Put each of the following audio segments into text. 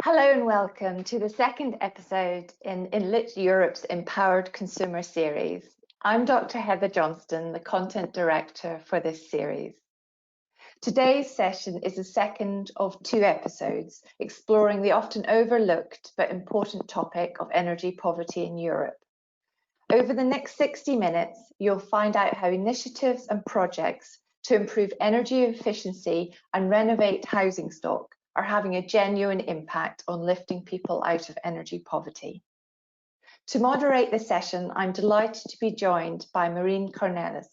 Hello and welcome to the second episode in Enlit Europe's Empowered Consumer series. I'm Dr. Heather Johnston, the Content Director for this series. Today's session is the second of two episodes exploring the often overlooked but important topic of energy poverty in Europe. Over the next 60 minutes, you'll find out how initiatives and projects to improve energy efficiency and renovate housing stock are having a genuine impact on lifting people out of energy poverty. To moderate the session, I'm delighted to be joined by Marijn Cornelis,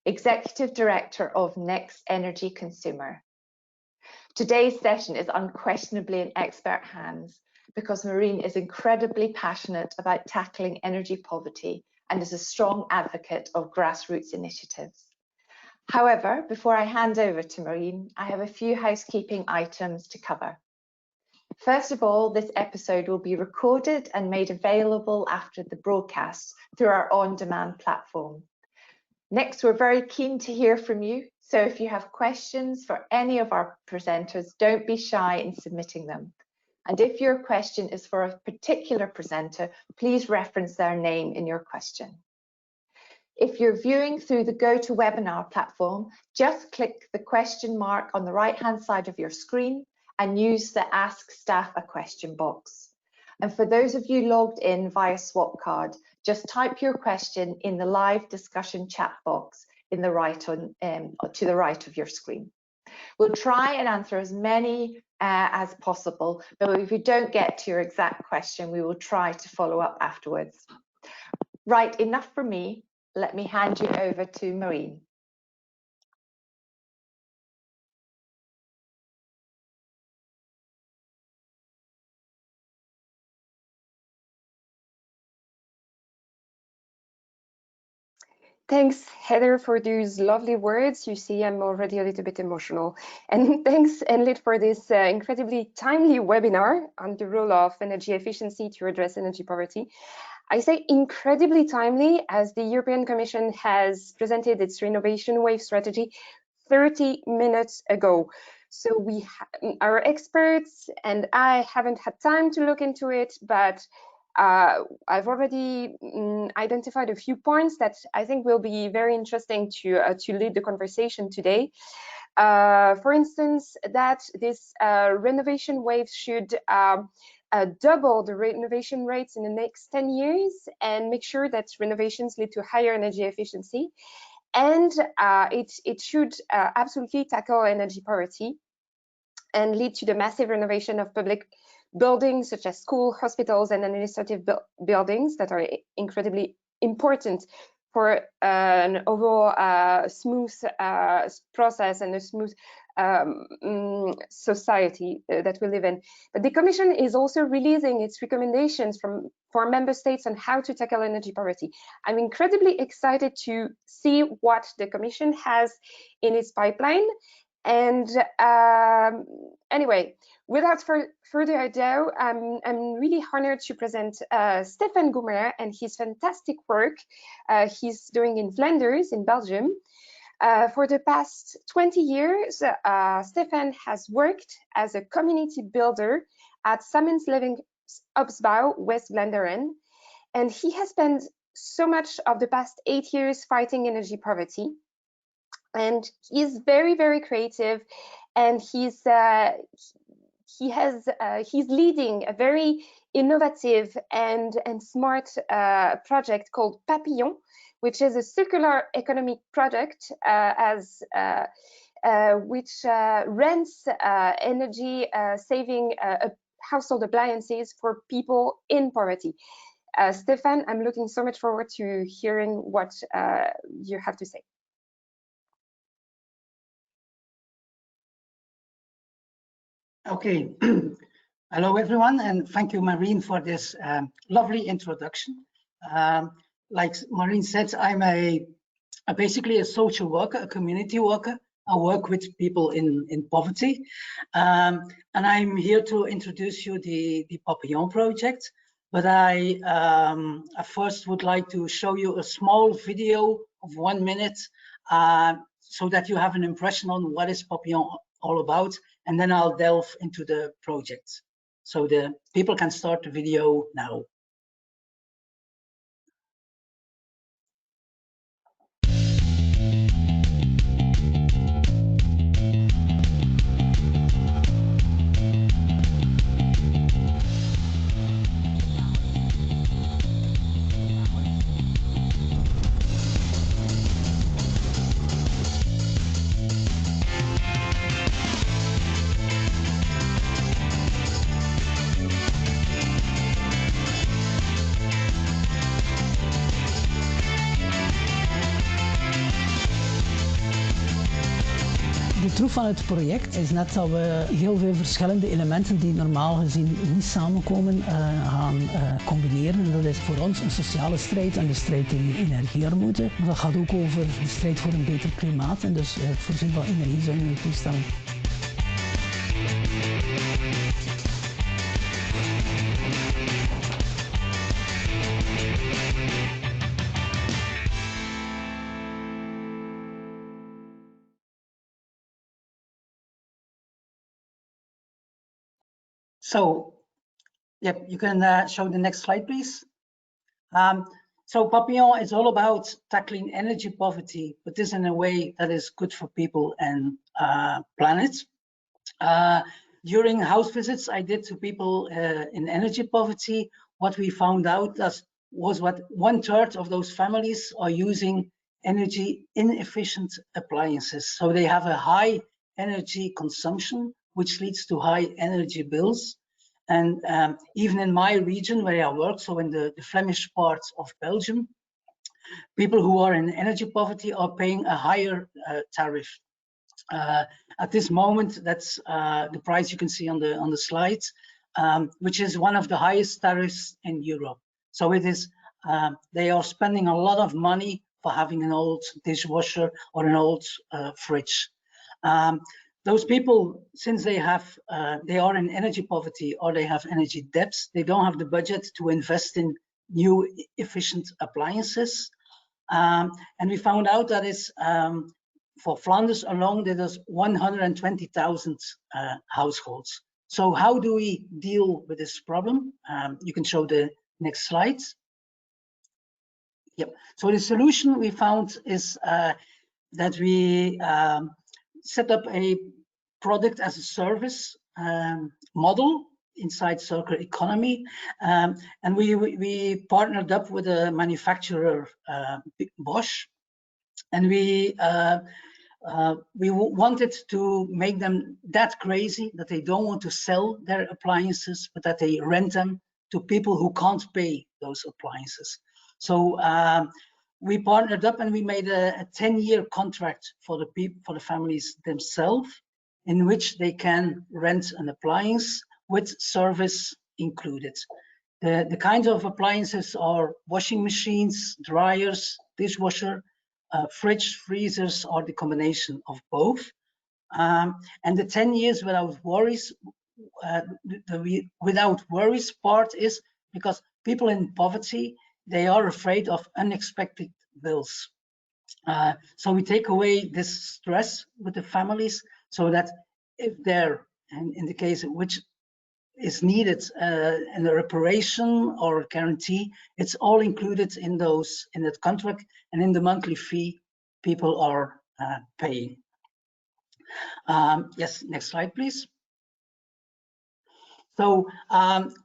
Executive Director of Next Energy Consumer. Today's session is unquestionably in expert hands because Marijn is incredibly passionate about tackling energy poverty and is a strong advocate of grassroots initiatives. However, before I hand over to Marijn, I have a few housekeeping items to cover. First of all, this episode will be recorded and made available after the broadcast through our on-demand platform. Next, we're very keen to hear from you, so if you have questions for any of our presenters, don't be shy in submitting them. And if your question is for a particular presenter, please reference their name in your question. If you're viewing through the GoToWebinar platform, just click the question mark on the right-hand side of your screen and use the Ask Staff a Question box. And for those of you logged in via Swapcard, just type your question in the live discussion chat box in the to the right of your screen. We'll try and answer as many as possible, but if we don't get to your exact question, we will try to follow up afterwards. Right, enough from me. Let me hand you over to Marijn. Thanks, Heather, for those lovely words. You see, I'm already a little bit emotional. And thanks, Enlit, for this incredibly timely webinar on the role of energy efficiency to address energy poverty. I say incredibly timely as the European Commission has presented its Renovation Wave strategy 30 minutes ago. So our experts and I haven't had time to look into it, but I've already identified a few points that I think will be very interesting to lead the conversation today. For instance, that this renovation wave should double the renovation rates in the next 10 years and make sure that renovations lead to higher energy efficiency. And it should absolutely tackle energy poverty and lead to the massive renovation of public buildings such as schools, hospitals, and administrative buildings that are incredibly important for an overall smooth process and a smooth society that we live in. But the Commission is also releasing its recommendations for member states on how to tackle energy poverty. I'm incredibly excited to see what the Commission has in its pipeline. And anyway, without further ado, I'm really honored to present Stefan Goumer and his fantastic work he's doing in Flanders in Belgium. For the past 20 years, Stefan has worked as a community builder at Samenlevingsopbouw West Vlaanderen, and he has spent so much of the past 8 years fighting energy poverty. And he's very, very creative, and he's leading a very innovative and smart project called Papillon, which is a circular economic project which rents energy saving household appliances for people in poverty. Stefan, I'm looking so much forward to hearing what you have to say. Okay, hello everyone, and thank you, Marijn, for this lovely introduction. Like Marijn said, I'm basically a social worker, a community worker. I work with people in poverty, and I'm here to introduce you the Papillon project. But I first would like to show you a small video of 1 minute so that you have an impression on what is Papillon all about, and then I'll delve into the project. So the people can start the video now. De troef van het project is net dat we heel veel verschillende elementen die normaal gezien niet samenkomen gaan combineren. En dat is voor ons een sociale strijd en de strijd tegen energiearmoede. Maar dat gaat ook over de strijd voor een beter klimaat en dus het voorzien van energiezuinige toestellen. So, yep, you can show the next slide, please. So Papillon is all about tackling energy poverty, but this in a way that is good for people and planet. During house visits I did to people in energy poverty, what we found out was what 1/3 of those families are using energy inefficient appliances. So they have a high energy consumption, which leads to high energy bills. And even in my region where I work, so in the Flemish part of Belgium, people who are in energy poverty are paying a higher tariff. At this moment, that's the price you can see on the slides, which is one of the highest tariffs in Europe. So it is, they are spending a lot of money for having an old dishwasher or an old fridge. Those people, since they are in energy poverty or they have energy debts, they don't have the budget to invest in new efficient appliances. And we found out that it's for Flanders alone, there's 120,000 households. So how do we deal with this problem? You can show the next slides. Yep. So the solution we found is that we set up a product as a service model inside circular economy, and we partnered up with a manufacturer, Bosch, and we wanted to make them that crazy that they don't want to sell their appliances, but that they rent them to people who can't pay those appliances. So we partnered up and we made a 10-year contract for the families themselves, in which they can rent an appliance with service included. The kinds of appliances are washing machines, dryers, dishwasher, fridge, freezers, or the combination of both. And the 10 years without worries, the without worries part is because people in poverty, they are afraid of unexpected bills. So we take away this stress with the families, so that if they're, and in the case which is needed in a reparation or a guarantee, it's all included in that contract and in the monthly fee people are paying. Yes, next slide, please. So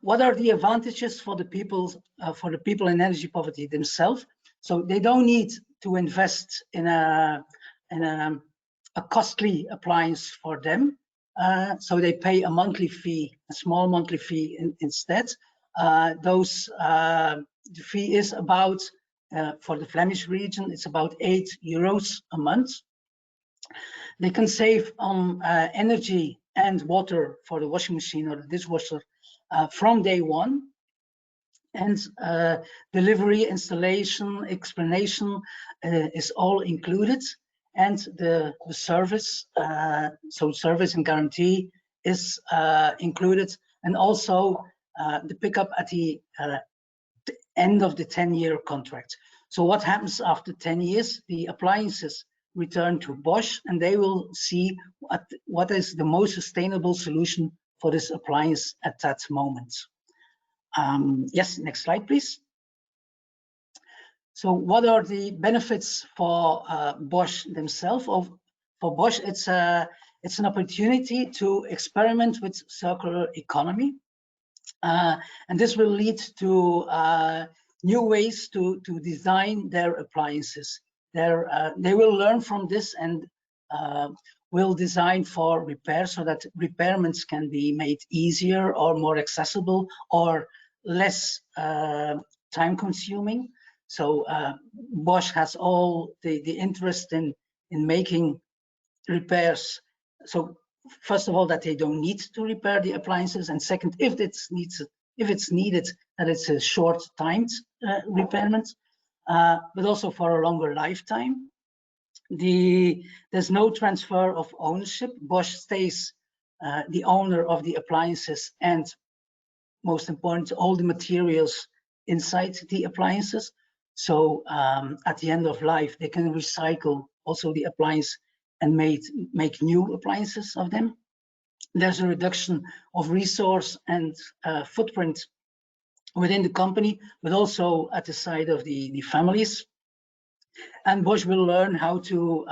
what are the advantages for the people in energy poverty themselves? So they don't need to invest in a costly appliance for them. So they pay a monthly fee, a small monthly fee instead. The fee is about, for the Flemish region, it's about €8 a month. They can save on energy and water for the washing machine or the dishwasher from day one. And delivery, installation, explanation is all included. And the service, so service and guarantee is included, and also the pickup at the end of the 10-year contract. So what happens after 10 years? The appliances return to Bosch, and they will see what is the most sustainable solution for this appliance at that moment. Yes, next slide, please. So what are the benefits for Bosch themselves? For Bosch, it's an opportunity to experiment with circular economy. And this will lead to new ways to design their appliances. They will learn from this and will design for repair so that repairments can be made easier or more accessible or less time consuming. So Bosch has all the interest in making repairs. So first of all, that they don't need to repair the appliances, and second, if it's needed, that it's a short-timed repairment, but also for a longer lifetime. There's no transfer of ownership. Bosch stays the owner of the appliances and, most important, all the materials inside the appliances. So at the end of life, they can recycle also the appliance and make new appliances of them. There's a reduction of resource and footprint within the company, but also at the side of the families. And Bosch will learn how to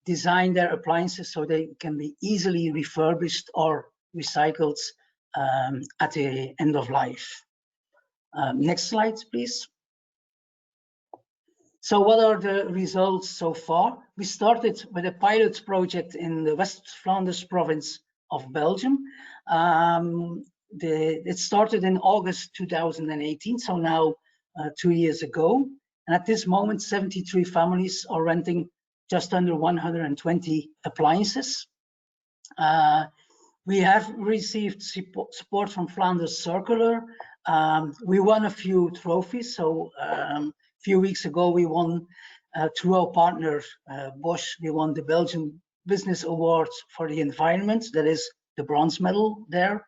design their appliances so they can be easily refurbished or recycled at the end of life. Next slide, please. So what are the results so far? We started with a pilot project in the West Flanders province of Belgium. It started in August 2018, so now 2 years ago. And at this moment, 73 families are renting just under 120 appliances. We have received support from Flanders Circular. We won a few trophies. So a few weeks ago, we won through our partner Bosch. We won the Belgian Business Award for the Environment. That is the bronze medal there.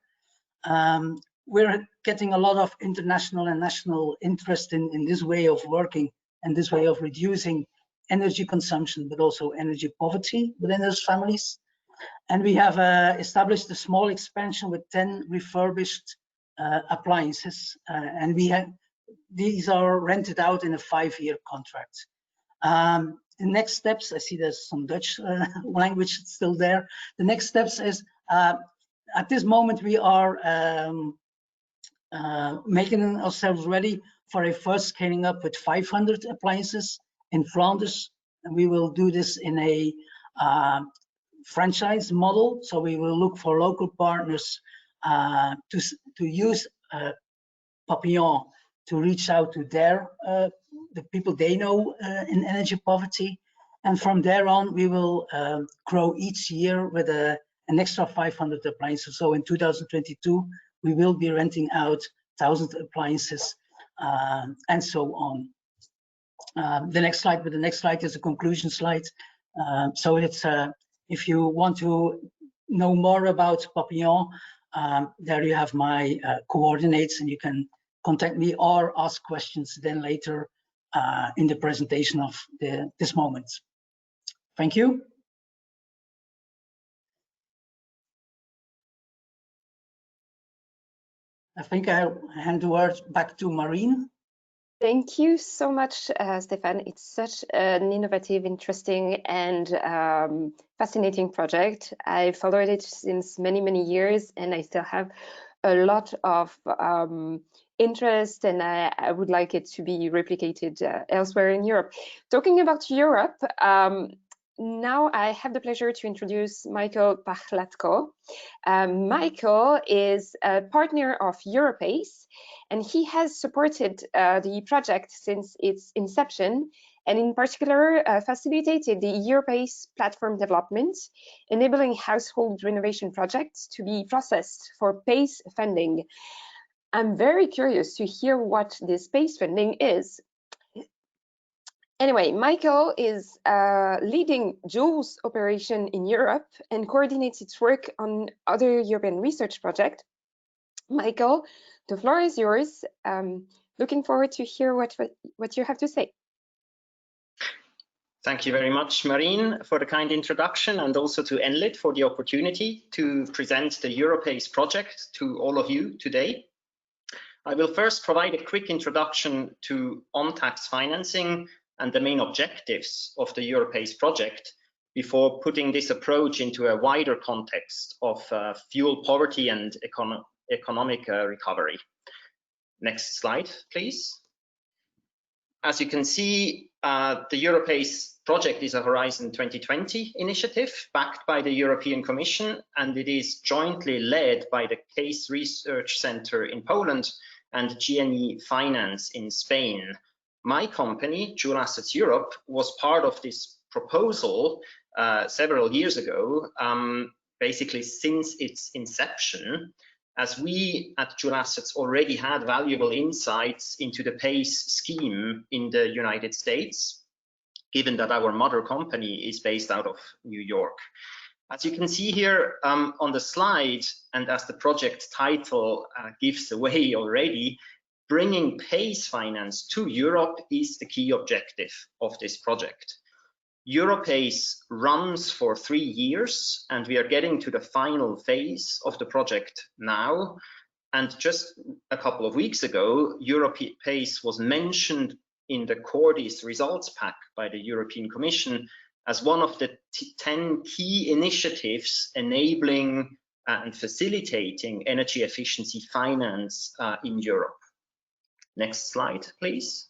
We're getting a lot of international and national interest in this way of working and this way of reducing energy consumption, but also energy poverty within those families. And we have established a small expansion with 10 refurbished appliances, and these are rented out in a 5-year contract. The next steps, I see there's some Dutch language still there. The next steps is, at this moment, we are making ourselves ready for a first scaling up with 500 appliances in Flanders. And we will do this in a franchise model. So we will look for local partners to use Papillon to reach out to the people they know in energy poverty. And from there on, we will grow each year with an extra 500 appliances. So in 2022, we will be renting out 1,000 appliances and so on. The next slide is a conclusion slide. So it's if you want to know more about Papillon, there you have my coordinates, and you can contact me or ask questions then later in the presentation of this moment. Thank you. I think I'll hand the word back to Marine. Thank you so much, Stefan. It's such an innovative, interesting, and fascinating project. I followed it since many, many years, and I still have a lot of interest, and I would like it to be replicated elsewhere in Europe. Talking about Europe, now I have the pleasure to introduce Michael Pachlatko. Michael is a partner of Europace, and he has supported the project since its inception, and in particular facilitated the Europace platform development, enabling household renovation projects to be processed for PACE funding. I'm very curious to hear what this PACE funding is. Anyway, Michael is leading Joule's operation in Europe and coordinates its work on other European research projects. Michael, the floor is yours. Looking forward to hear what you have to say. Thank you very much, Marine, for the kind introduction, and also to Enlit for the opportunity to present the Europace project to all of you today. I will first provide a quick introduction to on-tax financing and the main objectives of the Europace project before putting this approach into a wider context of fuel poverty and economic recovery. Next slide, please. As you can see, the Europace project is a Horizon 2020 initiative backed by the European Commission, and it is jointly led by the CASE Research Center in Poland and GNE Finance in Spain. My company, Joule Assets Europe, was part of this proposal several years ago, basically since its inception, as we at Joule Assets already had valuable insights into the PACE scheme in the United States, given that our mother company is based out of New York. As you can see here on the slide, and as the project title gives away already, bringing PACE finance to Europe is the key objective of this project. Europace runs for 3 years, and we are getting to the final phase of the project now. And just a couple of weeks ago, Europace was mentioned in the Cordis results pack by the European Commission as one of the 10 key initiatives enabling and facilitating energy efficiency finance in Europe. Next slide, please.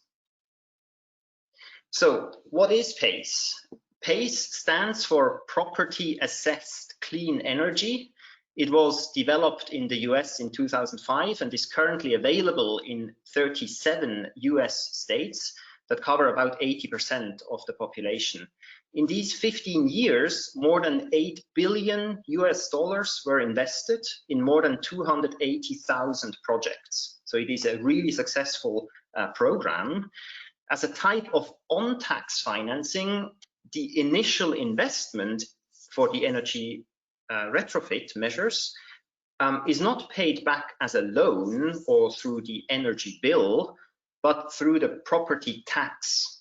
So what is PACE? PACE stands for Property Assessed Clean Energy. It was developed in the US in 2005 and is currently available in 37 US states that cover about 80% of the population. In these 15 years, more than $8 billion were invested in more than 280,000 projects. So it is a really successful program. As a type of on-tax financing, the initial investment for the energy retrofit measures is not paid back as a loan or through the energy bill, but through the property tax.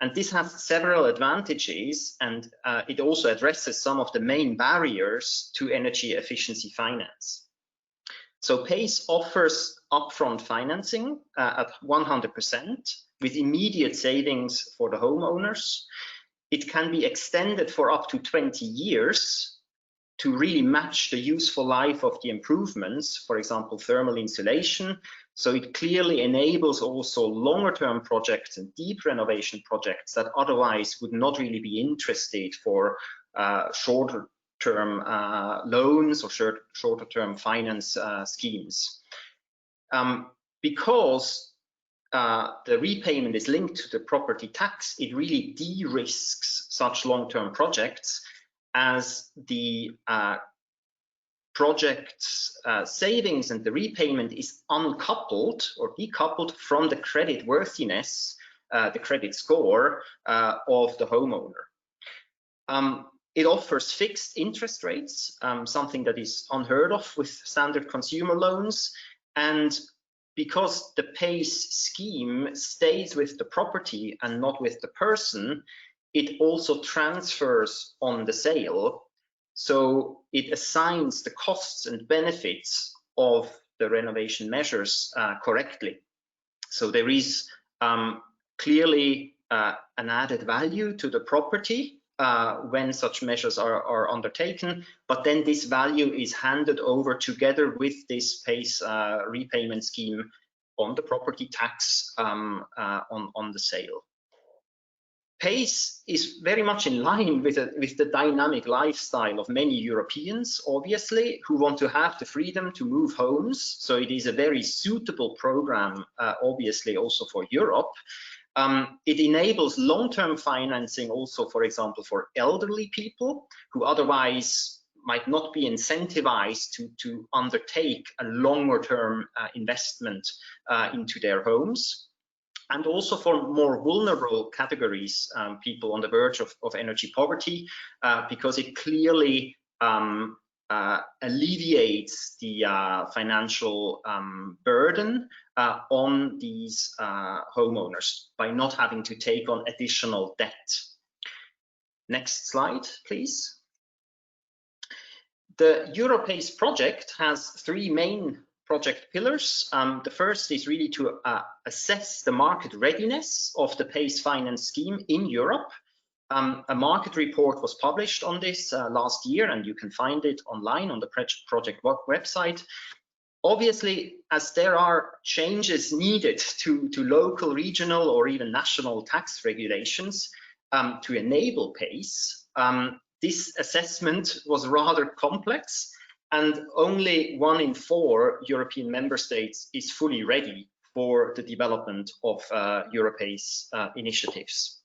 And this has several advantages, and it also addresses some of the main barriers to energy efficiency finance. So PACE offers upfront financing at 100% with immediate savings for the homeowners. It can be extended for up to 20 years to really match the useful life of the improvements, for example, thermal insulation. So it clearly enables also longer-term projects and deep renovation projects that otherwise would not really be interested for shorter-term loans or shorter-term finance schemes. Because the repayment is linked to the property tax, it really de-risks such long-term projects, as the project's savings and the repayment is uncoupled or decoupled from the credit worthiness, the credit score of the homeowner. It offers fixed interest rates, something that is unheard of with standard consumer loans. And because the PACE scheme stays with the property and not with the person, it also transfers on the sale. So it assigns the costs and benefits of the renovation measures correctly. So there is clearly an added value to the property when such measures are undertaken, but then this value is handed over together with this PACE repayment scheme on the property tax on the sale. PACE is very much in line with the dynamic lifestyle of many Europeans, obviously, who want to have the freedom to move homes. So it is a very suitable program, obviously, also for Europe. It enables long-term financing also, for example, for elderly people who otherwise might not be incentivized to undertake a longer-term investment into their homes. And also for more vulnerable categories, people on the verge of energy poverty, because it clearly alleviates the financial burden on these homeowners by not having to take on additional debt. Next slide, please. The Europace project has three main project pillars. The first is really to assess the market readiness of the PACE finance scheme in Europe. A market report was published on this last year, and you can find it online on the project website. Obviously, as there are changes needed to local, regional, or even national tax regulations to enable PACE, this assessment was rather complex, and only 1 in 4 European member states is fully ready for the development of Europace initiatives.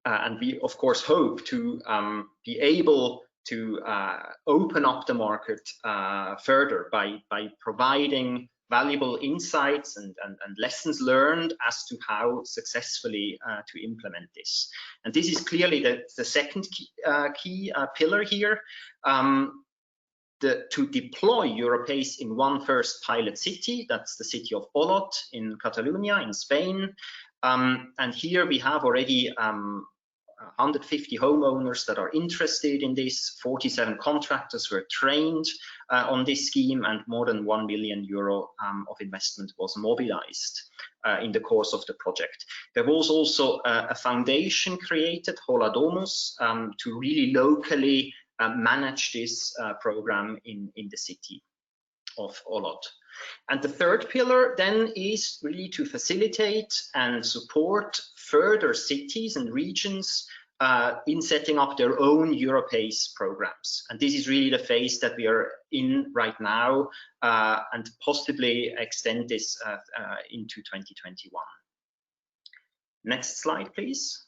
And we, of course, hope to be able to open up the market further by providing valuable insights and lessons learned as to how successfully to implement this. And this is clearly the second key pillar here. To deploy Europace in one first pilot city, that's the city of Olot in Catalonia in Spain. And here we have already 150 homeowners that are interested in this. 47 contractors were trained on this scheme, and more than 1 million euro of investment was mobilized in the course of the project. There was also a foundation created, Hola Domus, to really locally manage this program in the city of Olot. And the third pillar then is really to facilitate and support further cities and regions in setting up their own Europace programs. And this is really the phase that we are in right now, and possibly extend this into 2021. Next slide, please.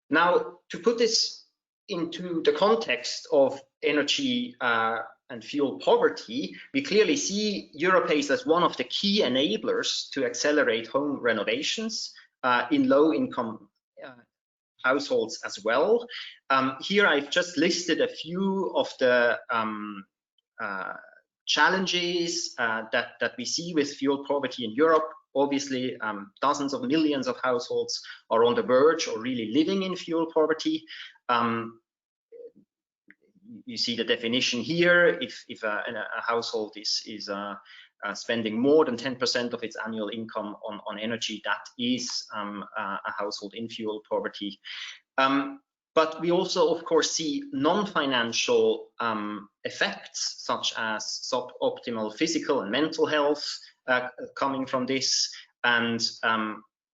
Now, to put this into the context of energy and fuel poverty, we clearly see Europace as one of the key enablers to accelerate home renovations in low-income households as well. Here I've just listed a few of the challenges that we see with fuel poverty in Europe. Obviously, dozens of millions of households are on the verge or really living in fuel poverty. You see the definition here. If a household is spending more than 10% of its annual income on energy, that is a household in fuel poverty. But we also, of course, see non-financial effects, such as suboptimal physical and mental health coming from this. And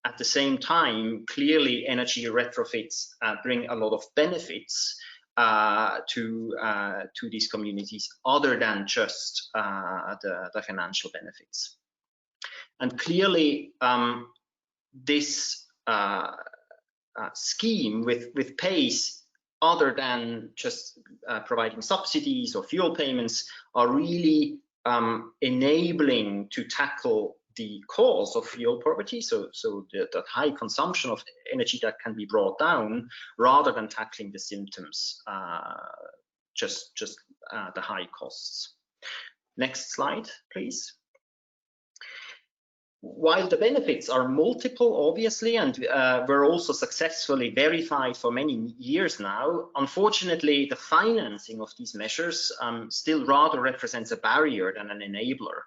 at the same time, clearly energy retrofits bring a lot of benefits to these communities, other than just the financial benefits. And clearly, this scheme with PACE, other than just providing subsidies or fuel payments, are really enabling to tackle the cause of fuel poverty, so the high consumption of energy that can be brought down, rather than tackling the symptoms, just the high costs. Next slide, please. While the benefits are multiple, obviously, and were also successfully verified for many years now, unfortunately, the financing of these measures still rather represents a barrier than an enabler.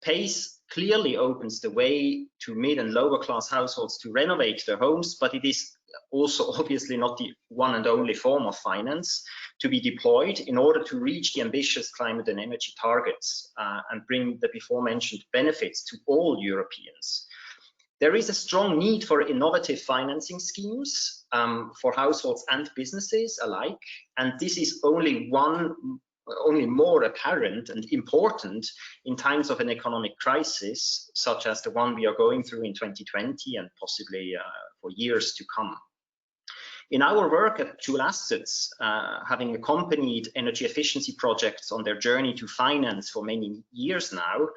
PACE clearly opens the way to mid and lower class households to renovate their homes, but it is also obviously not the one and only form of finance to be deployed in order to reach the ambitious climate and energy targets and bring the before mentioned benefits to all Europeans. There is a strong need for innovative financing schemes for households and businesses alike, and this is only more apparent and important in times of an economic crisis, such as the one we are going through in 2020 and possibly for years to come. In our work at Joule Assets, having accompanied energy efficiency projects on their journey to finance for many years now,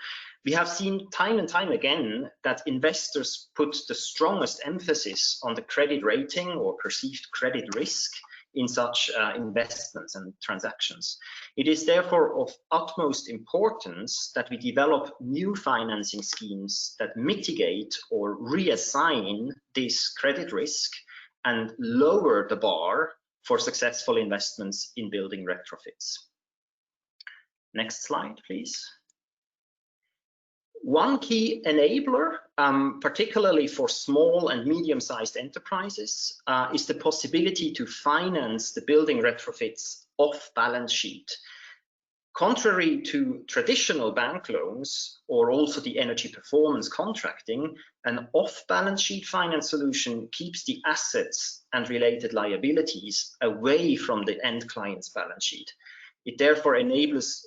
we have seen time and time again that investors put the strongest emphasis on the credit rating or perceived credit risk in such investments and transactions. It is therefore of utmost importance that we develop new financing schemes that mitigate or reassign this credit risk and lower the bar for successful investments in building retrofits. Next slide, please. One key enabler, particularly for small and medium-sized enterprises, is the possibility to finance the building retrofits off balance sheet. Contrary to traditional bank loans or also the energy performance contracting, an off-balance sheet finance solution keeps the assets and related liabilities away from the end client's balance sheet. It therefore enables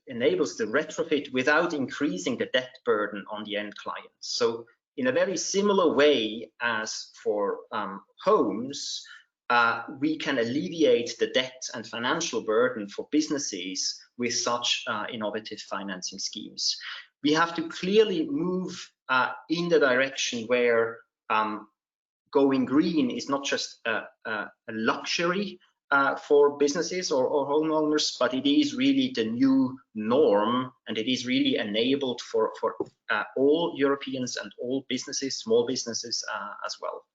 the retrofit without increasing the debt burden on the end client. So in a very similar way as for homes, we can alleviate the debt and financial burden for businesses with such innovative financing schemes. We have to clearly move in the direction where going green is not just a luxury for businesses or homeowners, but it is really the new norm, and it is really enabled for all Europeans and all businesses, small businesses as well.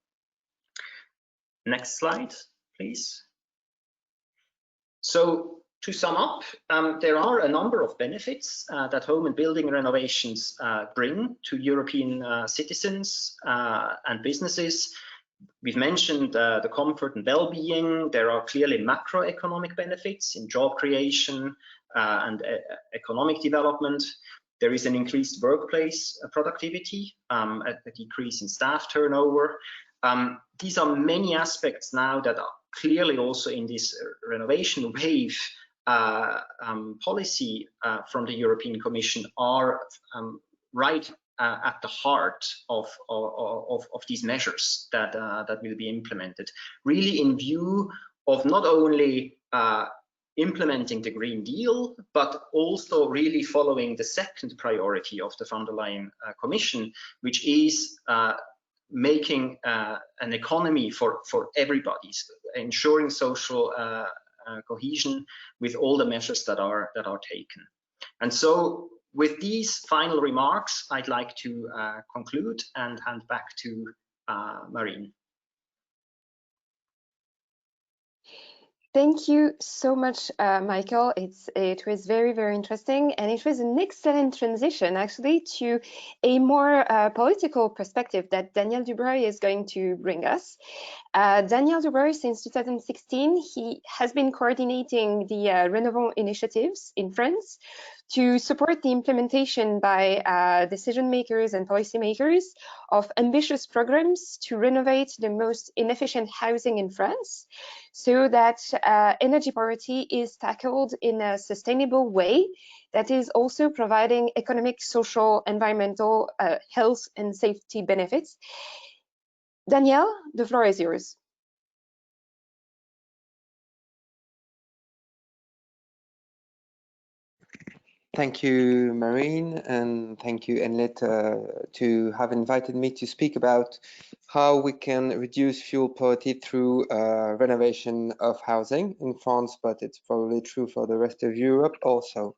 Next slide, please. So to sum up, there are a number of benefits that home and building renovations bring to European citizens and businesses. We've mentioned the comfort and well-being. There are clearly macroeconomic benefits in job creation and economic development. There is an increased workplace productivity, a decrease in staff turnover. These are many aspects now that are clearly also in this renovation wave policy from the European Commission are right at the heart of these measures that will be implemented, really in view of not only implementing the Green Deal, but also really following the second priority of the von der Leyen Commission, which is making an economy for everybody, ensuring social cohesion with all the measures that are taken. And so with these final remarks, I'd like to conclude and hand back to Marine. Thank you so much, Michael. It was very, very interesting, and it was an excellent transition actually to a more political perspective that Daniel Dubreuil is going to bring us. Daniel Dubreuil, since 2016, he has been coordinating the Renovons initiatives in France to support the implementation by decision makers and policymakers of ambitious programs to renovate the most inefficient housing in France, so that energy poverty is tackled in a sustainable way that is also providing economic, social, environmental, health and safety benefits. Daniel, the floor is yours. Thank you, Marine, and thank you, Enlit, to have invited me to speak about how we can reduce fuel poverty through renovation of housing in France, but it's probably true for the rest of Europe also.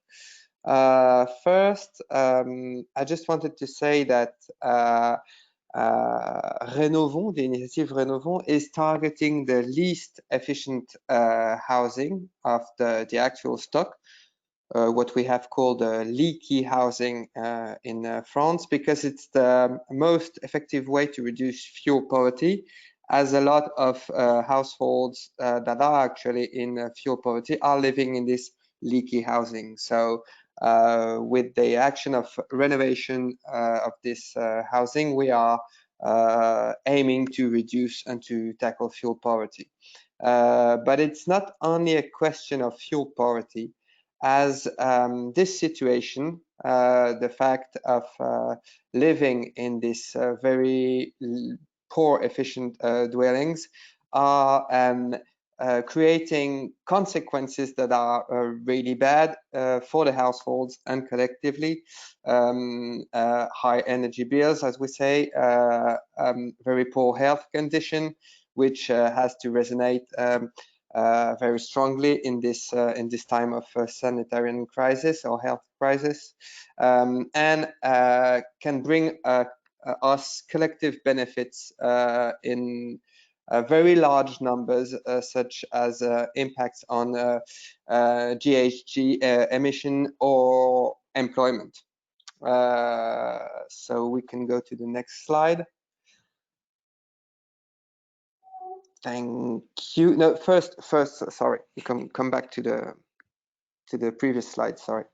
First, I just wanted to say that Renovons, the initiative Renovons, is targeting the least efficient housing of the actual stock. What we have called leaky housing in France, because it's the most effective way to reduce fuel poverty, as a lot of households that are actually in fuel poverty are living in this leaky housing. So with the action of renovation of this housing, we are aiming to reduce and to tackle fuel poverty. But it's not only a question of fuel poverty, as this situation, the fact of living in this very poor efficient dwellings are creating consequences that are really bad for the households and collectively. High energy bills, as we say, very poor health condition, which has to resonate very strongly in this time of sanitary crisis or health crisis, and can bring us collective benefits in very large numbers, such as impacts on GHG emission or employment. So we can go to the next slide. Thank you. No, first, sorry, you come back to the previous slide. Sorry.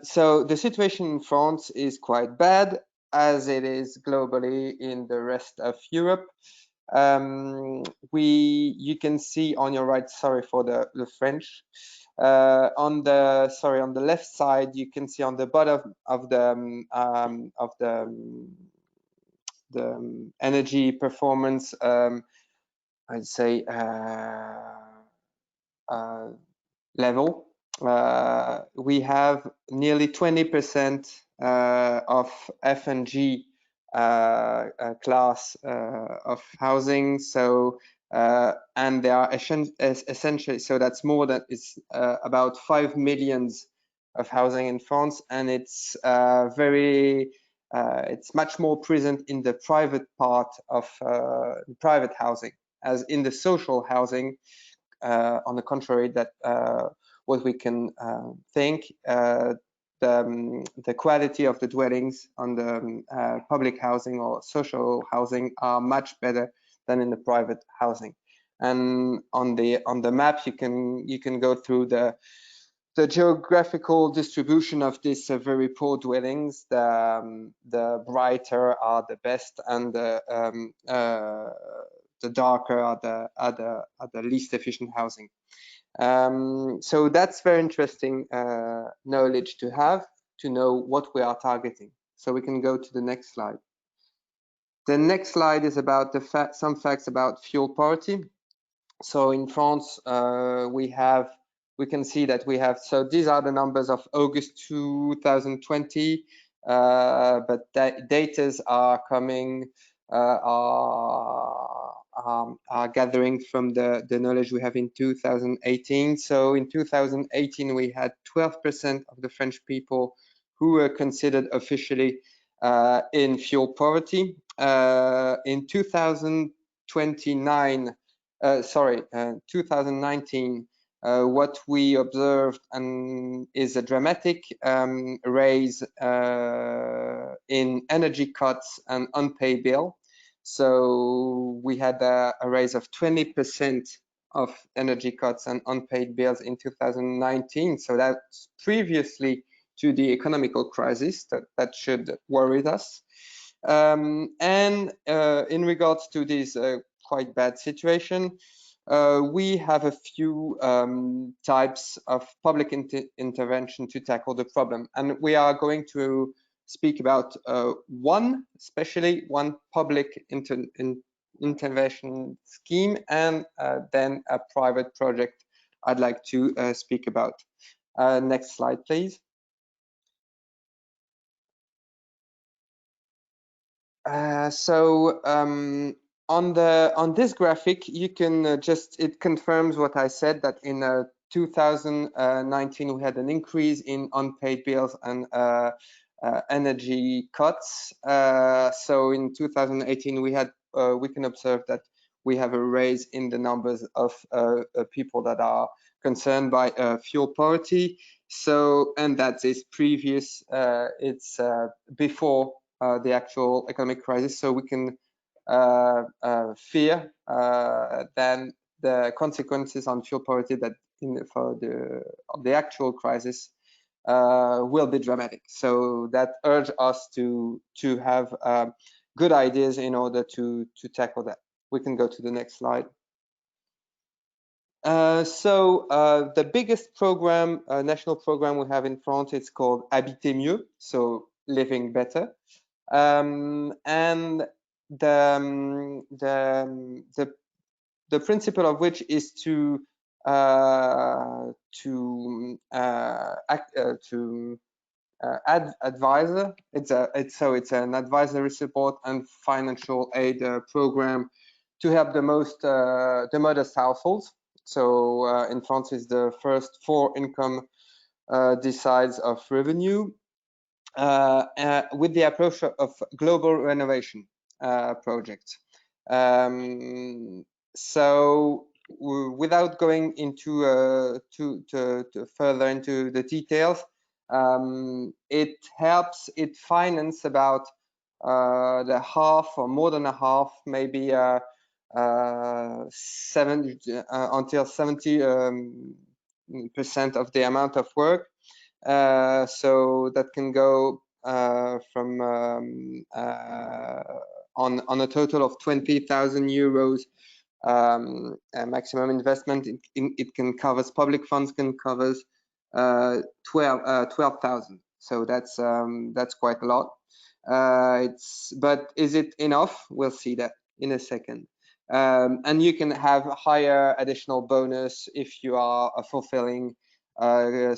So the situation in France is quite bad, as it is globally in the rest of Europe. You can see on your right, sorry for the French, on the left side, you can see on the bottom of the energy performance, I'd say level. We have nearly 20% of F and G class of housing. So and they are essentially, so that's more than, it's about 5 million of housing in France, and it's it's much more present in the private part of private housing, as in the social housing. On the contrary, that what we can think, the quality of the dwellings on the public housing or social housing are much better than in the private housing. And on the map, you can go through the geographical distribution of these very poor dwellings. The brighter are the best, and the darker are the least efficient housing. So that's very interesting knowledge to have, to know what we are targeting. So we can go to the next slide. The next slide is about some facts about fuel poverty. So in France, we can see that we have, so these are the numbers of August 2020, but data are coming, are gathering from the knowledge we have in 2018. So in 2018, we had 12% of the French people who were considered officially in fuel poverty. In 2019, what we observed is a dramatic rise in energy cuts and unpaid bill. So we had a rise of 20% of energy cuts and unpaid bills in 2019. So that's previously to the economical crisis. That should worry us. And in regards to this quite bad situation, we have a few types of public intervention to tackle the problem, and we are going to speak about especially one public intervention scheme, and then a private project I'd like to speak about. Next slide, please. On this graphic, you can it confirms what I said, that in 2019 we had an increase in unpaid bills and energy cuts. So in 2018 we can observe that we have a raise in the numbers of people that are concerned by fuel poverty. So, and that is previous, it's before the actual economic crisis. So we can fear then the consequences on fuel poverty that for the actual crisis will be dramatic. So that urge us to have good ideas in order to tackle that. We can go to the next slide. The biggest program, national program we have in France, it's called Habiter Mieux, so living better. And the principle of which is to advisor. It's an advisory support and financial aid program to help the modest households. So in France, it's the first 4 income decides of revenue, with the approach of global renovation projects. So without going into further into the details, it finance about the half or more than a half, maybe 70 until 70% of the amount of work. So that can go from on a total of 20,000 euros maximum investment. It can covers public funds, can covers 12,000. So that's quite a lot. But is it enough? We'll see that in a second. And you can have a higher additional bonus if you are fulfilling the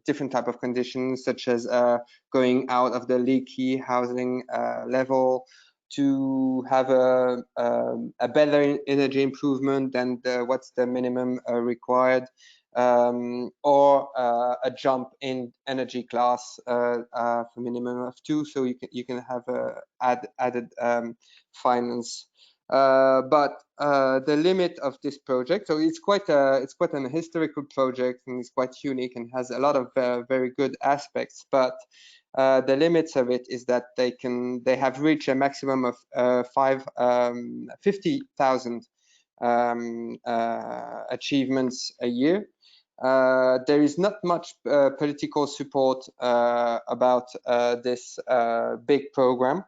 different type of conditions, such as going out of the leaky housing level, to have a better energy improvement than what's the minimum required, or a jump in energy class for minimum of 2, so you can have added finance. But the limit of this project, so it's quite an historical project, and it's quite unique and has a lot of very good aspects, but the limits of it is that they have reached a maximum of 50,000 achievements a year. There is not much political support about this big program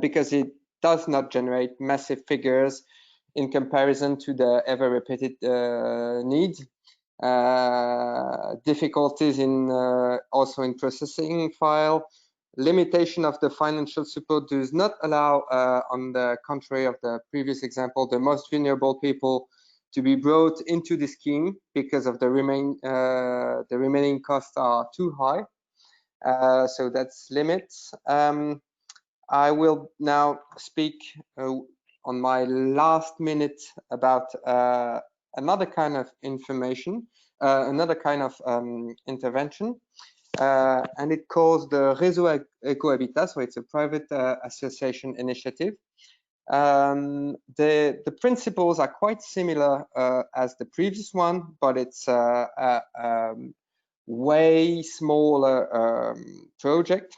because it does not generate massive figures in comparison to the ever repeated needs. Difficulties in also in processing file, limitation of the financial support does not allow, on the contrary of the previous example, the most vulnerable people to be brought into the scheme because of the remaining costs are too high. So that's limits. I will now speak on my last minute about another kind of information, another kind of intervention, and it calls the Réseau Ecohabitat. So it's a private association initiative. The principles are quite similar as the previous one, but it's a way smaller project.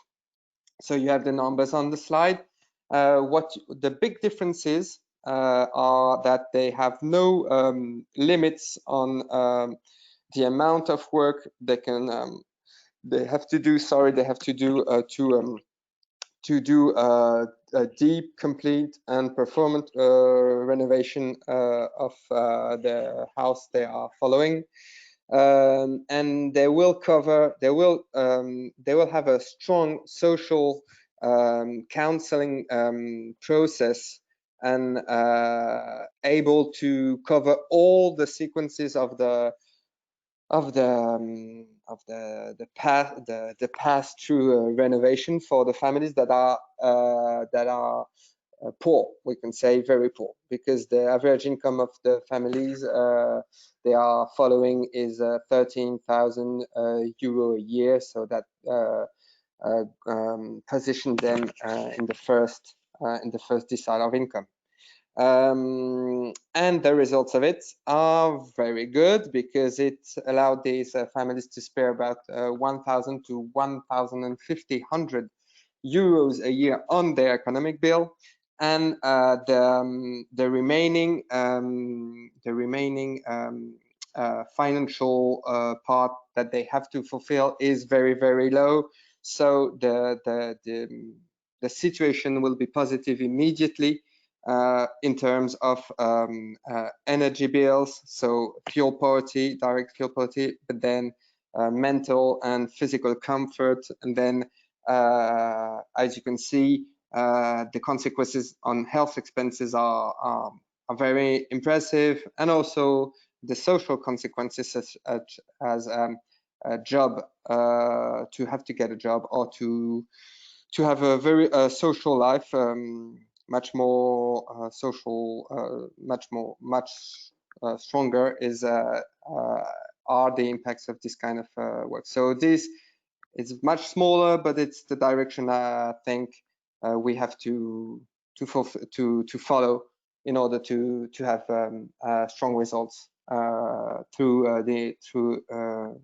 So you have the numbers on the slide. What the big differences are that they have no limits on the amount of work they can they have to do. Sorry, they have to do to do a deep, complete, and performant renovation of the house they are following. And they will have a strong social counseling process, and able to cover all the sequences of the path through renovation for the families that are poor, we can say very poor, because the average income of the families they are following is 13,000 euro a year, so that position them in the first decile of income. And the results of it are very good, because it allowed these families to spare about 1,000 to 1,500 euros a year on their economic bill, and the remaining financial part that they have to fulfill is very, very low. So the situation will be positive immediately in terms of energy bills, so fuel poverty, direct fuel poverty, but then mental and physical comfort, and then as you can see, the consequences on health expenses are very impressive, and also the social consequences, such as a job, to have to get a job, or to have a very social life, much more social, much stronger are the impacts of this kind of work. So this is much smaller, but it's the direction I think we have to follow in order to have strong results through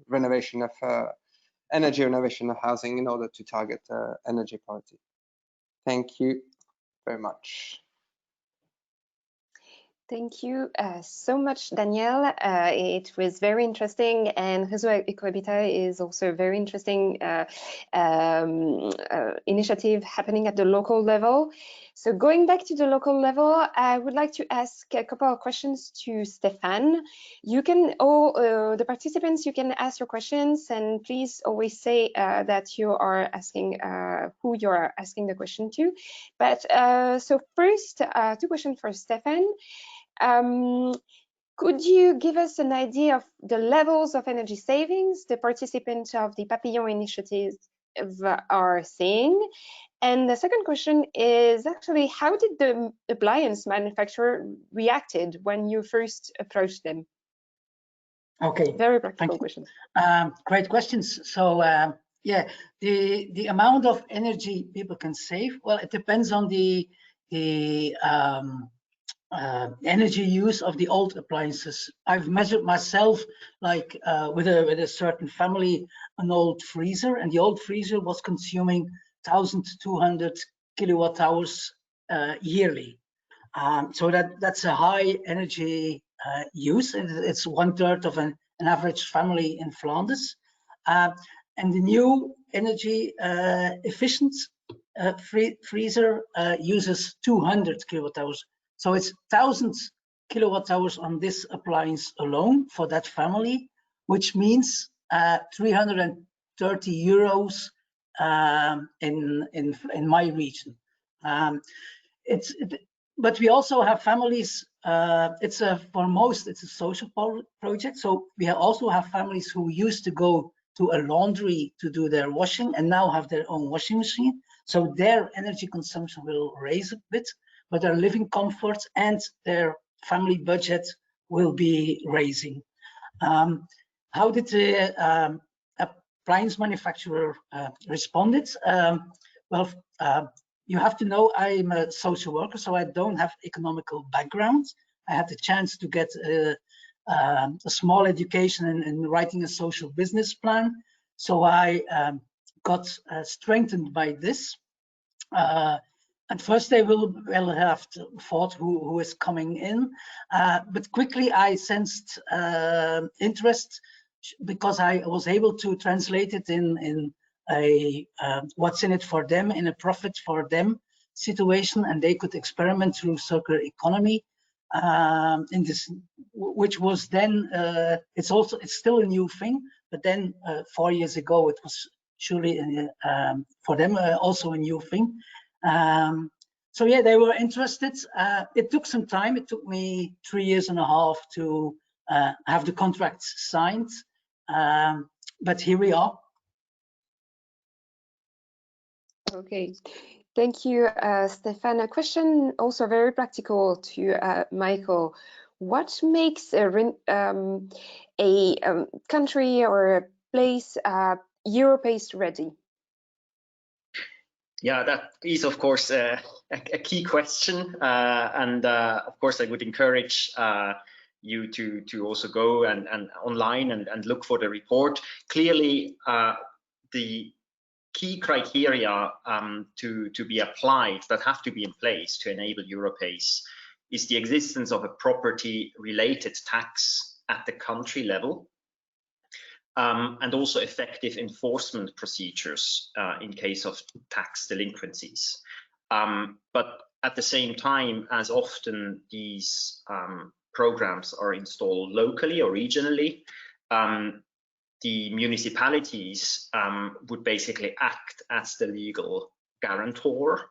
renovation of energy renovation of housing in order to target energy poverty. Thank you very much. Thank you so much, Daniel. It was very interesting, and Réseau Ecohabitat is also a very interesting initiative happening at the local level. So going back to the local level, I would like to ask a couple of questions to Stéphane. You can, the participants, you can ask your questions, and please always say that you are asking who you are asking the question to. But so first, two questions for Stéphane. Could you give us an idea of the levels of energy savings the participants of the Papillon initiative are seeing? And the second question is actually, how did the appliance manufacturer reacted when you first approached them? Okay, very practical questions. Great questions. So yeah, the amount of energy people can save, well, it depends on the energy use of the old appliances. I've measured myself, like with a certain family, an old freezer, and the old freezer was consuming 1,200 kilowatt hours yearly. So that's a high energy use. It's 1/3 of an average family in Flanders. And the new energy efficient freezer uses 200 kilowatt hours. So it's 1,000 kilowatt hours on this appliance alone for that family, which means 330 euros in my region. But we also have families. For most, it's a social project. So we also have families who used to go to a laundry to do their washing and now have their own washing machine. So their energy consumption will raise a bit, but their living comfort and their family budget will be raising. How did the appliance manufacturer responded? Well, you have to know I'm a social worker, so I don't have economical background. I had the chance to get a small education in writing a social business plan. So I got strengthened by this. At first, they will have thought who is coming in, but quickly I sensed interest because I was able to translate it in a what's in it for them, in a profit for them situation, and they could experiment through circular economy in this, which was then it's still a new thing, but then 4 years ago it was surely for them also a new thing. So yeah, they were interested. It took some time. It took me 3.5 years to have the contracts signed, but here we are. Okay, thank you, Stéphane. A question also very practical to Michael. What makes a country or a place Europace ready? Yeah, that is, of course, a key question. And of course, I would encourage you to also go and online and look for the report. Clearly, the key criteria to be applied that have to be in place to enable Europace is the existence of a property-related tax at the country level, and also effective enforcement procedures in case of tax delinquencies. But at the same time, as often these programs are installed locally or regionally, the municipalities would basically act as the legal guarantor,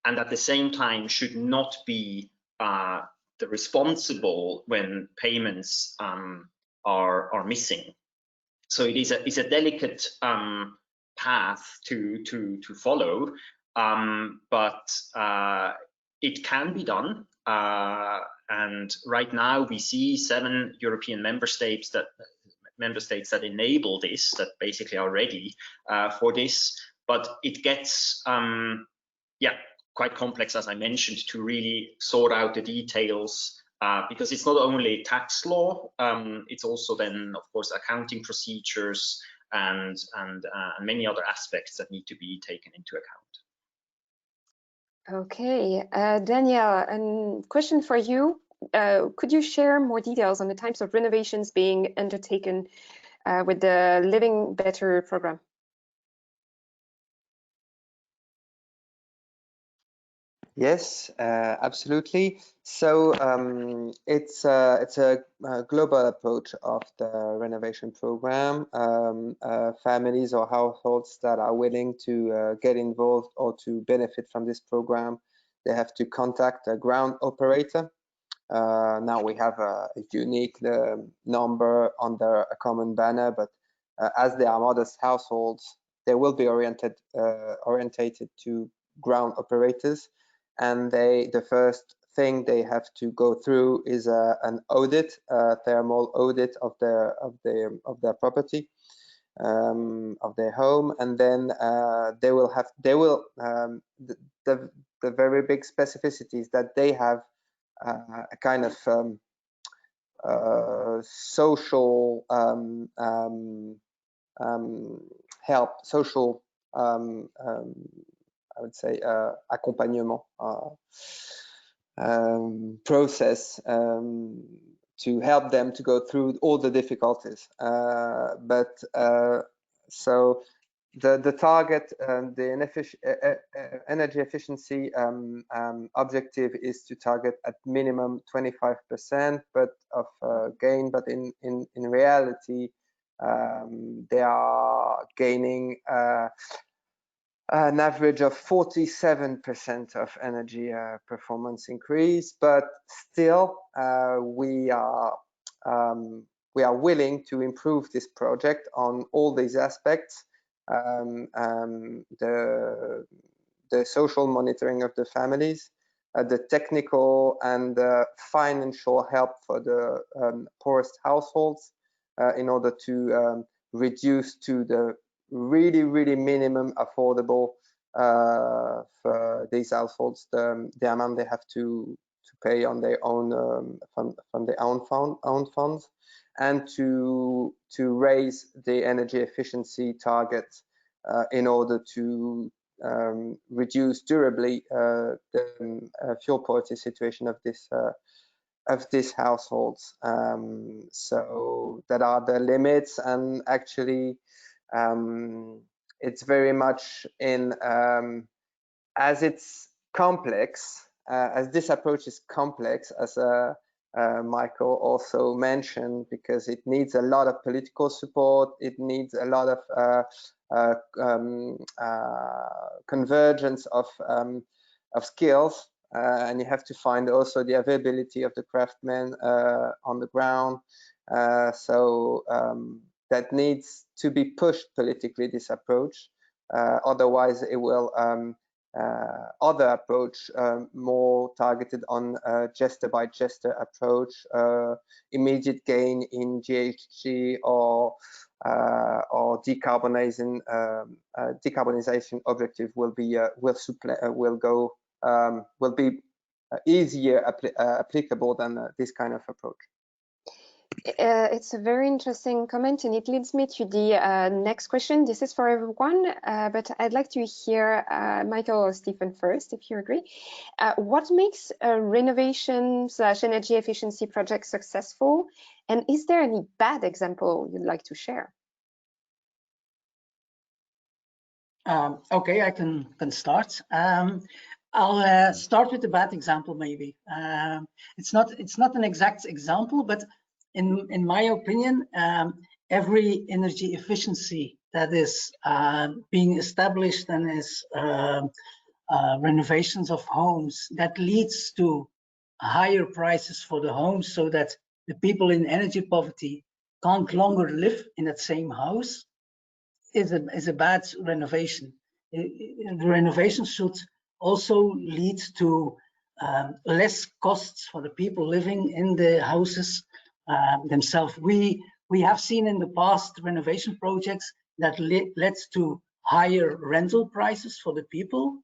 and at the same time should not be the responsible when payments are missing. So it is a delicate path to follow, but it can be done. And right now we see 7 European member states that enable this, that basically are ready for this. But it gets quite complex, as I mentioned, to really sort out the details, because it's not only tax law, it's also then, of course, accounting procedures and many other aspects that need to be taken into account. Okay, Danielle, a question for you. Could you share more details on the types of renovations being undertaken with the Living Better program? Yes, absolutely. So it's a global approach of the renovation program. Families or households that are willing to get involved or to benefit from this program, they have to contact a ground operator. Now we have a unique number under a common banner, but as they are modest households, they will be orientated to ground operators. And the first thing they have to go through is an audit, thermal audit of their property, of their home, and then the very big specificities that they have a kind of social help, social I would say accompagnement process to help them to go through all the difficulties. So the target, the energy efficiency objective is to target at minimum 25% of gain, but in reality they are gaining an average of 47% of energy performance increase, but still we are willing to improve this project on all these aspects. The social monitoring of the families, the technical and financial help for the poorest households in order to reduce to the really minimum affordable for these households the amount they have to pay on their own from their own funds, and to raise the energy efficiency targets in order to reduce durably the fuel poverty situation of these households. So that are the limits, and actually it's very much in as it's complex, as this approach is complex, as Michael also mentioned, because it needs a lot of political support, it needs a lot of convergence of skills, and you have to find also the availability of the craftsmen on the ground. So that needs to be pushed politically, this approach. Otherwise, it will other approach more targeted on gesture by gesture approach, immediate gain in GHG or decarbonization objective will be easier applicable than this kind of approach. It's a very interesting comment, and it leads me to the next question. This is for everyone, but I'd like to hear Michael or Stephen first, if you agree. What makes a renovation/energy efficiency project successful, and is there any bad example you'd like to share? Okay, I can start. I'll start with the bad example, maybe. It's not an exact example, but in my opinion, every energy efficiency that is being established and is renovations of homes, that leads to higher prices for the homes, so that the people in energy poverty can't longer live in that same house, is a bad renovation. The renovation should also lead to less costs for the people living in the houses themselves. We have seen in the past renovation projects that led to higher rental prices for the people,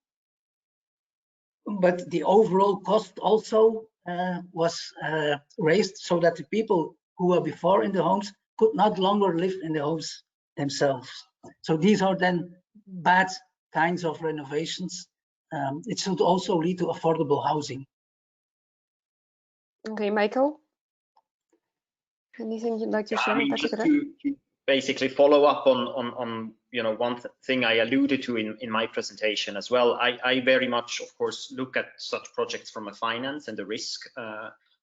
but the overall cost also was raised, so that the people who were before in the homes could not longer live in the homes themselves. So these are then bad kinds of renovations. It should also lead to affordable housing. Okay, Michael, anything you'd like to share in particular? Just to basically follow up on one thing I alluded to in my presentation as well. I very much, of course, look at such projects from a finance and a risk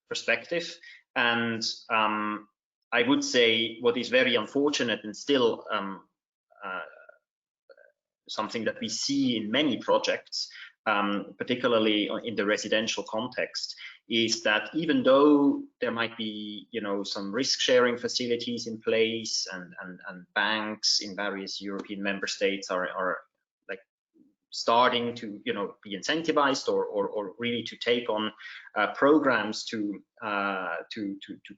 perspective, and I would say what is very unfortunate and still something that we see in many projects, particularly in the residential context, is that even though there might be some risk sharing facilities in place, and banks in various European member states are like starting to be incentivized or really to take on programs to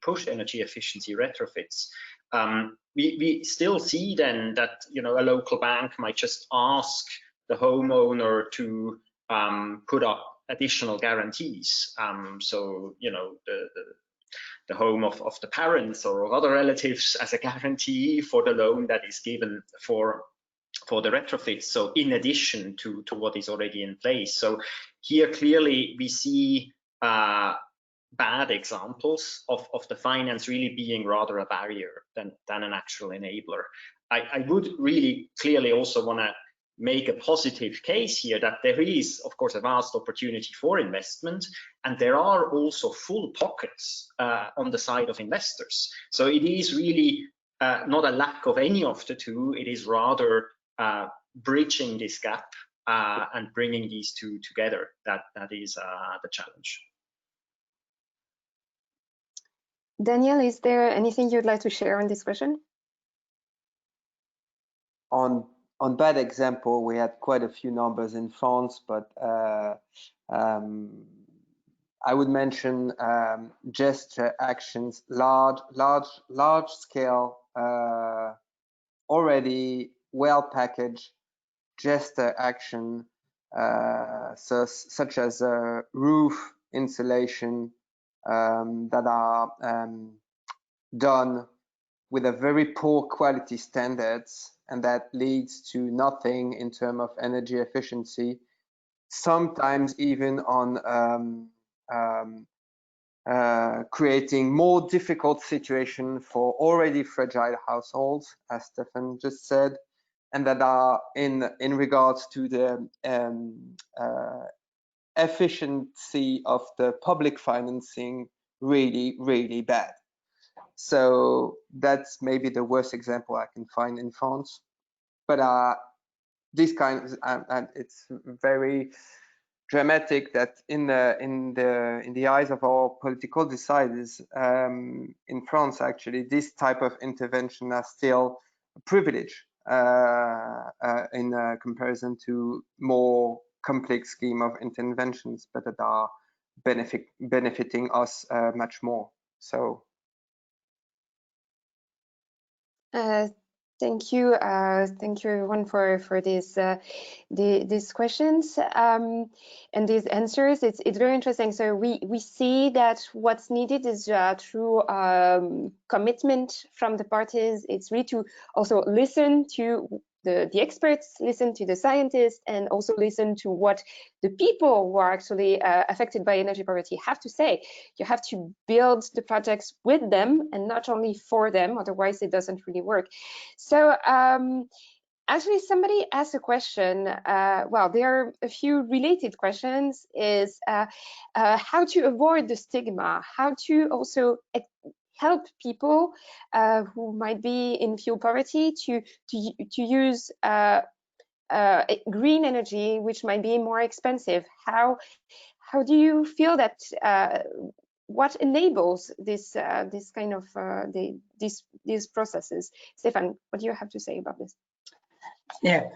push energy efficiency retrofits, we still see then that a local bank might just ask the homeowner to put up additional guarantees. So the home of the parents or of other relatives as a guarantee for the loan that is given for the retrofits. So in addition to what is already in place. So here clearly we see bad examples of the finance really being rather a barrier than an actual enabler. I would really clearly also want to make a positive case here that there is, of course, a vast opportunity for investment, and there are also full pockets on the side of investors. So it is really not a lack of any of the two, it is rather bridging this gap and bringing these two together. That is the challenge. Daniel, is there anything you'd like to share on this question? On bad example, we had quite a few numbers in France, but I would mention gesture actions, large scale, already well packaged gesture action, such as roof insulation, that are done with a very poor quality standards, and that leads to nothing in terms of energy efficiency, sometimes even on creating more difficult situation for already fragile households, as Stefan just said, and that are in regards to the efficiency of the public financing really bad. So that's maybe the worst example I can find in France. But this kind of, and it's very dramatic that in the eyes of our political deciders in France, actually, this type of intervention are still a privilege in comparison to more complex scheme of interventions, but that are benefiting us much more. So. Thank you everyone for these questions and these answers. It's very interesting. So we see that what's needed is true commitment from the parties. It's really to also listen to the experts, listen to the scientists, and also listen to what the people who are actually affected by energy poverty have to say. You have to build the projects with them and not only for them, otherwise it doesn't really work. So actually somebody asked a question, well, there are a few related questions, is how to avoid the stigma, how to also help people who might be in fuel poverty to use green energy, which might be more expensive. How do you feel that what enables this kind of these processes? Stefan, what do you have to say about this? Yeah.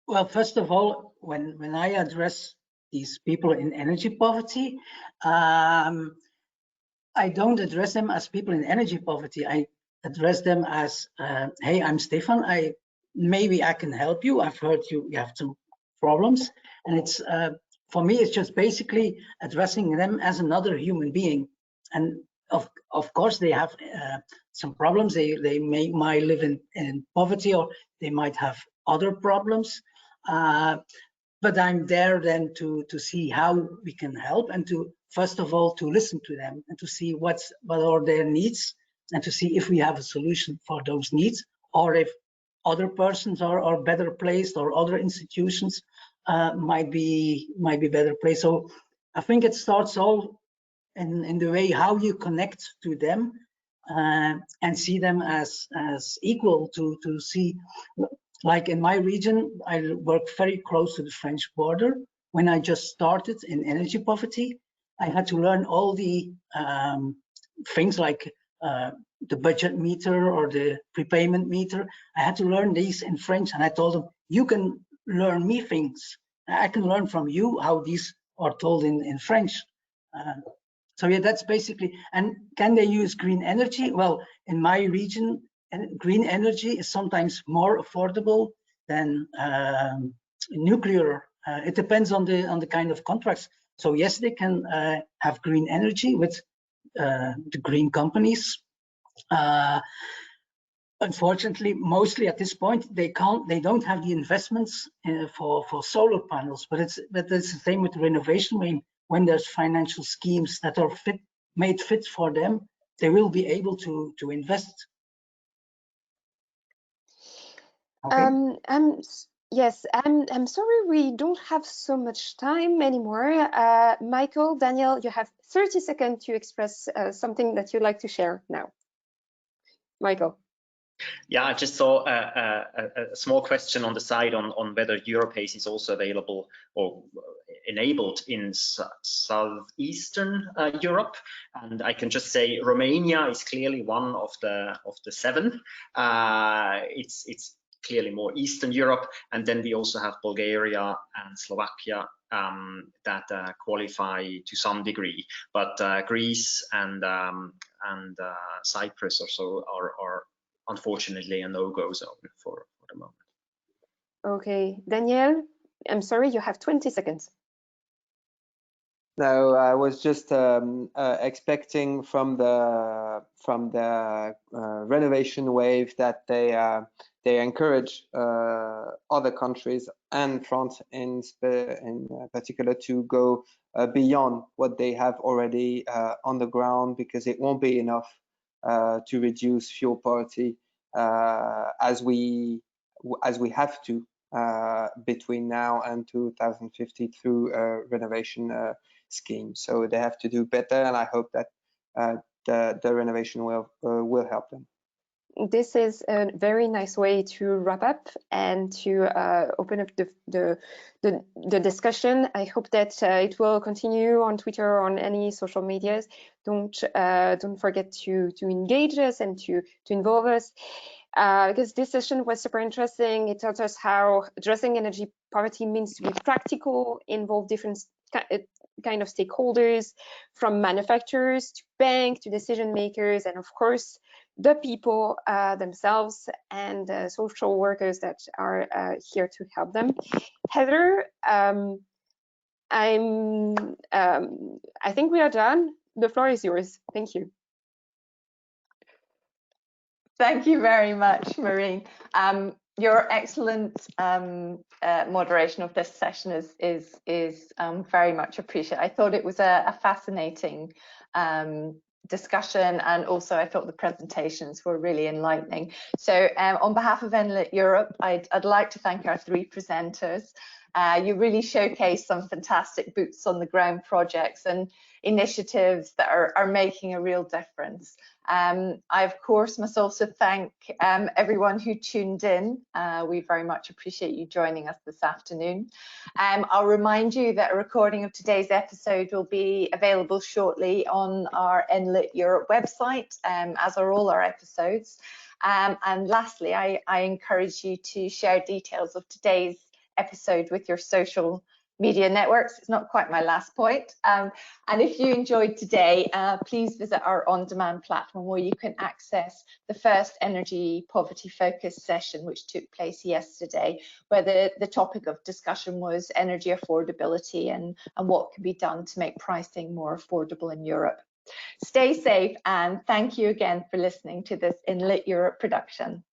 Well, first of all, when I address these people in energy poverty, I don't address them as people in energy poverty. I address them as, hey, I'm Stefan. Maybe I can help you. I've heard you have some problems. And it's for me, it's just basically addressing them as another human being. And of course, they have some problems. They might live in poverty, or they might have other problems. But I'm there then to see how we can help, and to first of all to listen to them and to see what are their needs, and to see if we have a solution for those needs, or if other persons are better placed, or other institutions might be better placed. So I think it starts all in the way how you connect to them and see them as equal, to see. Like in my region, I work very close to the French border. When I just started in energy poverty, I had to learn all the things like the budget meter or the prepayment meter. I had to learn these in French, and I told them, you can learn me things. I can learn from you how these are told in French. So yeah, that's basically. And can they use green energy? Well, in my region, green energy is sometimes more affordable than nuclear. It depends on the kind of contracts. So yes, they can have green energy with the green companies. Unfortunately, mostly at this point, they don't have the investments for solar panels. But it's the same with renovation. When there's financial schemes that are made fit for them, they will be able to invest. Okay. Yes, I'm sorry we don't have so much time anymore. Michael, Daniel, you have 30 seconds to express something that you'd like to share now. Michael. Yeah, I just saw a small question on the side on whether Europace is also available or enabled in southeastern Europe, and I can just say Romania is clearly one of the 7. It's clearly more Eastern Europe, and then we also have Bulgaria and Slovakia that qualify to some degree, but Greece and Cyprus also are unfortunately a no-go zone for the moment. Okay, Daniel, I'm sorry, you have 20 seconds. No, I was just expecting from the renovation wave that they encourage other countries, and France in particular, to go beyond what they have already on the ground, because it won't be enough to reduce fuel poverty as we have to between now and 2050 through renovation scheme. So they have to do better, and I hope that the renovation will help them. This is a very nice way to wrap up and to open up the discussion. I hope that it will continue on Twitter, on any social medias. Don't forget to engage us and to involve us, because this session was super interesting. It taught us how addressing energy poverty means to be practical, involve different kind of stakeholders, from manufacturers to banks to decision makers, and of course the people themselves and social workers that are here to help them. Heather, I think we are done. The floor is yours. Thank you. Thank you very much, Marine. Your excellent moderation of this session is very much appreciated. I thought it was a fascinating discussion, and also I thought the presentations were really enlightening. So on behalf of Enlit Europe, I'd like to thank our 3 presenters. You really showcased some fantastic boots on the ground projects and initiatives that are making a real difference. I, of course, must also thank everyone who tuned in. We very much appreciate you joining us this afternoon. I'll remind you that a recording of today's episode will be available shortly on our Enlit Europe website, as are all our episodes. And lastly, I encourage you to share details of today's episode with your social media networks. It's not quite my last point. And if you enjoyed today, please visit our on-demand platform where you can access the first energy poverty focus session, which took place yesterday, where the topic of discussion was energy affordability and what can be done to make pricing more affordable in Europe. Stay safe, and thank you again for listening to this Enlit Europe production.